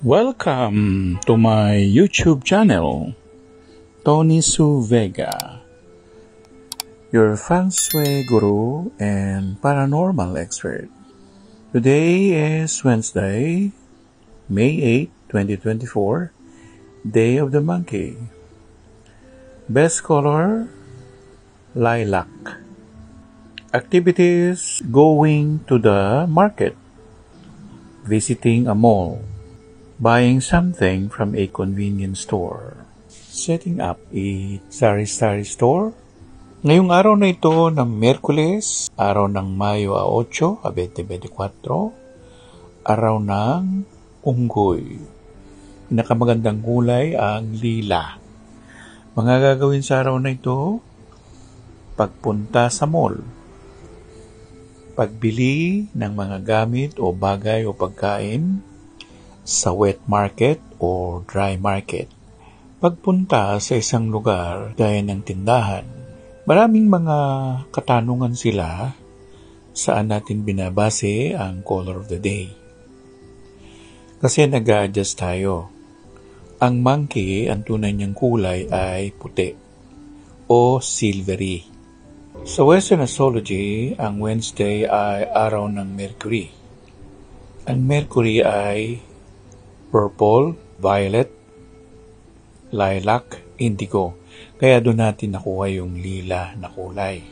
Welcome to my YouTube channel, Tony Su Vega, your feng shui guru and paranormal expert. Today is Wednesday, May 8, 2024, Day of the Monkey. Best color, lilac. Activities: going to the market, visiting a mall, buying something from a convenience store, setting up a sari-sari store. Ngayong araw na ito ng Miyerkules, araw ng Mayo 8, 2024, araw ng Unggoy. Pinakamagandang kulay ang lila. Mga gagawin sa araw na ito: pagpunta sa mall, pagbili ng mga gamit o bagay o pagkain sa wet market o dry market, pagpunta sa isang lugar gaya ng tindahan. Maraming mga katanungan sila saan natin binabase ang color of the day. Kasi nag-a-adjust tayo. Ang monkey, ang tunay niyang kulay ay puti o silvery. Sa Western Astrology, ang Wednesday ay araw ng Mercury. Ang Mercury ay purple, violet, lilac, indigo. Kaya doon natin nakuha yung lila na kulay.